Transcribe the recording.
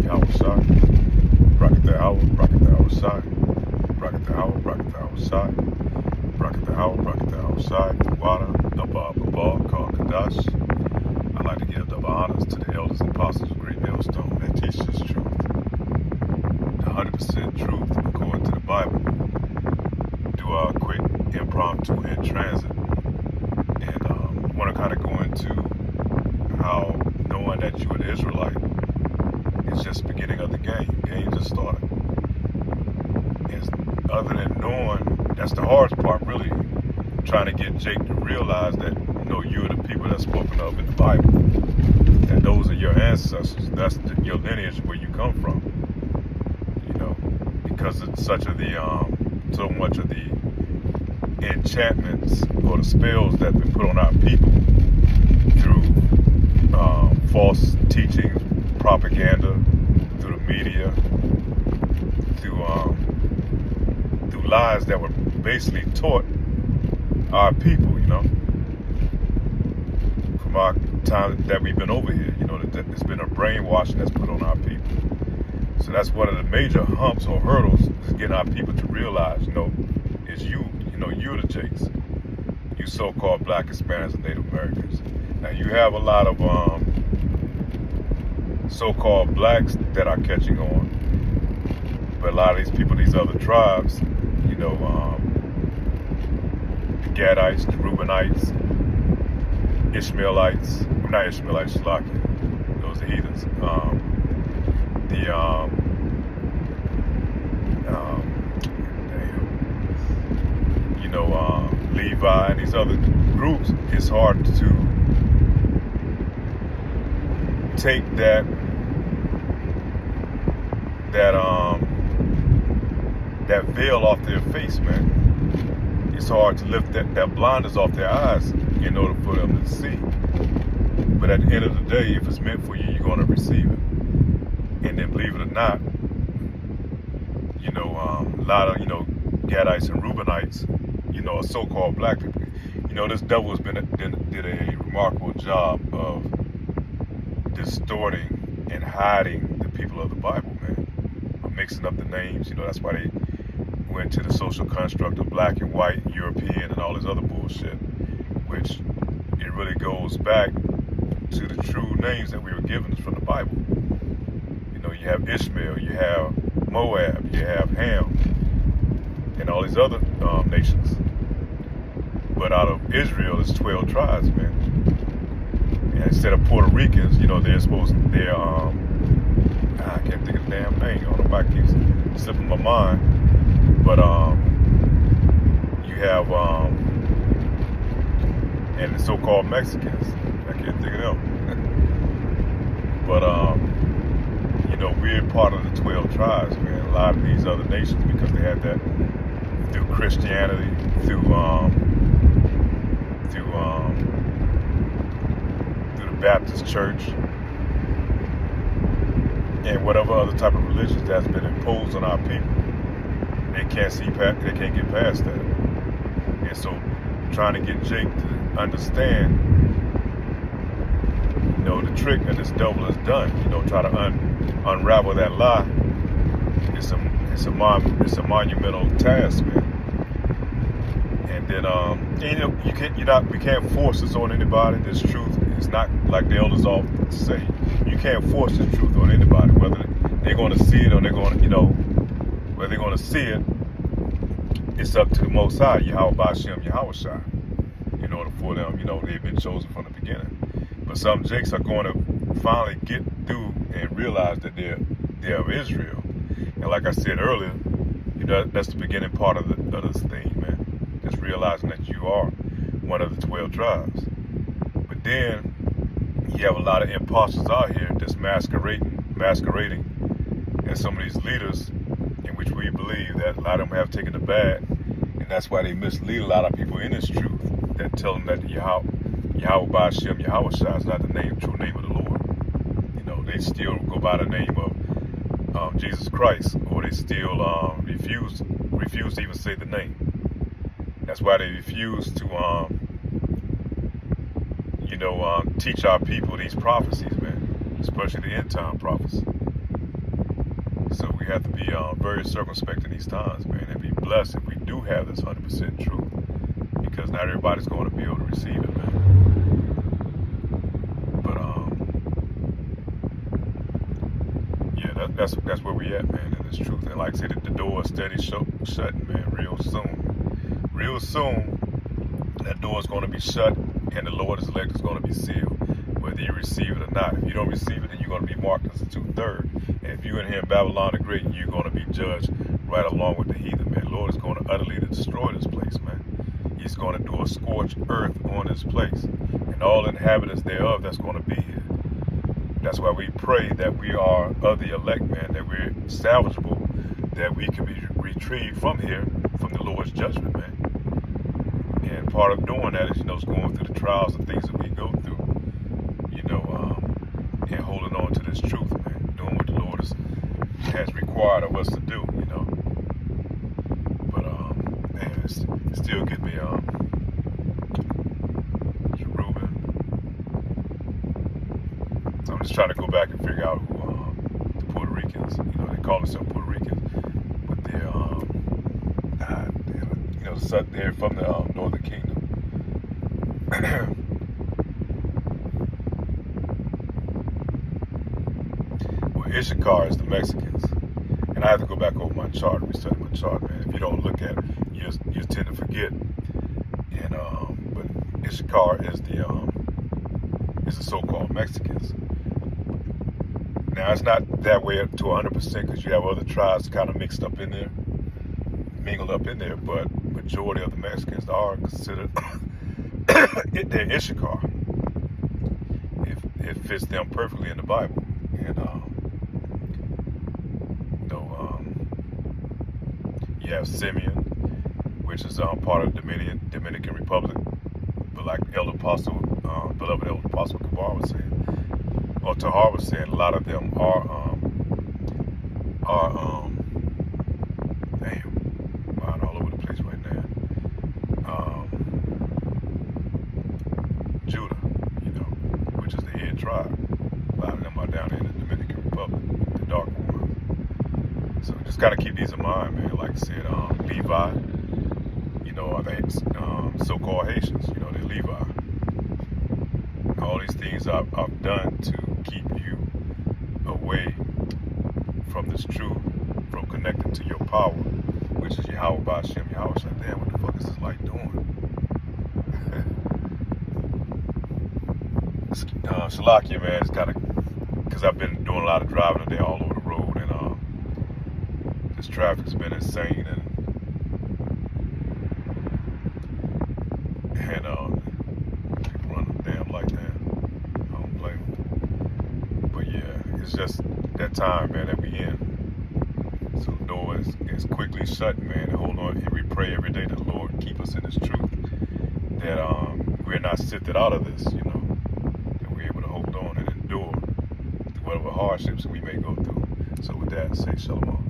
Yahweh Shai. Bracket the Hour, Bracket the Hour Shai. Bracket the Hour, Bracket the Hour Shai. Bracket the Hour, Bracket the Hour Shai. The water, the Baba, called Kadash. I'd like to give double honors to the elders and apostles of Great Millstone that teach this truth. The 100% truth according to the Bible. Do a quick impromptu in transit. And want to kind of go into how knowing that you're an Israelite is just the beginning of the game. The game just started. And other than knowing, that's the hardest part, really, trying to get Jake to realize that, you're the people that's spoken of in the Bible. And those are your ancestors. That's your lineage where you come from. Because it's so much of the enchantments or the spells that have been put on our people through false teaching, propaganda, through the media, through lies that were basically taught our people, from our time that we've been over here, there's been a brainwashing that's put on our people. So that's one of the major humps or hurdles is getting our people to realize, is you're the Jakes. You so-called Black, Hispanics, and Native Americans. Now you have a lot of so-called blacks that are catching on, but a lot of these people, these other tribes, the Gadites, the Reubenites, Ishmaelites, not Ishmaelites, Shalaki, those are heathens. Levi and these other groups, it's hard to take that veil off their face, man. It's hard to lift that blinders off their eyes in order for them to see. But at the end of the day, if it's meant for you, you're going to receive it. And then, believe it or not, a lot of, Gadites and Reubenites, so-called black people, this devil has did a remarkable job of distorting and hiding the people of the Bible, man. Mixing up the names, that's why they went to the social construct of black and white, European, and all this other bullshit, which it really goes back to the true names that we were given from the Bible. You have Ishmael, you have Moab, you have Ham, and all these other nations. But out of Israel, it's 12 tribes, man. And instead of Puerto Ricans, they're I can't think of the damn name. I don't know why it keeps slipping my mind. But you have and the so-called Mexicans. I can't think of them. But we're part of the 12 tribes, man. A lot of these other nations, because they had that through Christianity, through the Baptist Church, and whatever other type of religions that's been imposed on our people. They can't get past that. And so trying to get Jake to understand, the trick that this devil has done, try to unravel that lie. It's a monumental task, man. And then we can't force this on anybody. This truth is not like the elders often say. You can't force the truth on anybody, whether they're going to see it or they're going to, whether they're going to see it. It's up to the Most High, Yahweh Ba'Shem, Yahweh Shai, in order for them. They've been chosen from the beginning. But some Jakes are going to finally get through and realize that they're of Israel. And like I said earlier, that's the beginning part of this thing, man. Just realizing that you are one of the 12 tribes. But then you have a lot of imposters out here that's masquerading as some of these leaders, in which we believe that a lot of them have taken the bad, and that's why they mislead a lot of people in this truth, that tell them that Yahweh Ba'Shem, Yahweh Shai is not the true name of the Lord. They still go by the name of Jesus Christ, or they still refuse to even say the name. That's why they refuse to teach our people these prophecies, man, especially the end time prophecy. So we have to be very circumspect in these times, man, and be blessed if we do have this 100% truth, because not everybody's going to be able to receive it, man. But yeah, that's where we at, man, in this truth. And like I said, the door is steady shutting, man, real soon. Real soon, that door is going to be shut, and the Lord's elect is going to be sealed, whether you receive it or not. If you don't receive it, then you're going to be marked as a 2/3. And if you're in here in Babylon the Great, you're going to be judged right along with the heathen, man. The Lord is going to utterly destroy this place, man. He's going to do a scorched earth on this place, and all inhabitants thereof that's going to be here. That's why we pray that we are of the elect, man, that we're salvageable, that we can be retrieved from here, from the Lord's judgment, man. And part of doing that is, going through the trials and things that we go through, and holding on to this truth, man, doing what the Lord has required of us to do, But, man, it still gives me, Reuben. So I'm just trying to go back and figure out who, the Puerto Ricans, they call themselves Puerto Ricans, but they're, they're from the Northern Kingdom. Well, Issachar is the Mexicans, and I have to go back over my chart and restudy my chart, man. If you don't look at it, you tend to forget. And but Issachar is the so-called Mexicans. Now it's not that way up to 100% because you have other tribes kind of mixed up in there, mingled up in there, but majority of the Mexicans are considered they're Issachar. It fits them perfectly in the Bible, and you have Simeon, which is part of the Dominican Republic, but like beloved Elder Apostle Kabar was saying, or Tahar was saying, a lot of them are mind all over the place right now. Judah, which is the head tribe. A lot of them are down in the Dominican Republic, the dark ones. So just gotta keep these in mind, man. Like I said, Levi, are they so-called Haitians? They're Levi. All these things I've done to keep you away from this truth, from connecting to your power, which is Yahweh Ba'Shem. Yahweh said, damn, what the fuck is this light doing? Shalakia, man, it's kind of, because I've been doing a lot of driving today all over the road, and this traffic's been insane, and people run the damn light, man. I don't blame them. But yeah, it's just that time, man, that we in. So the door is quickly shut, man, and hold on, and we pray every day that the Lord keep us in this truth, that we're not sifted out of this, that we're able to hold on and endure through whatever hardships we may go through. So with that, say shalom.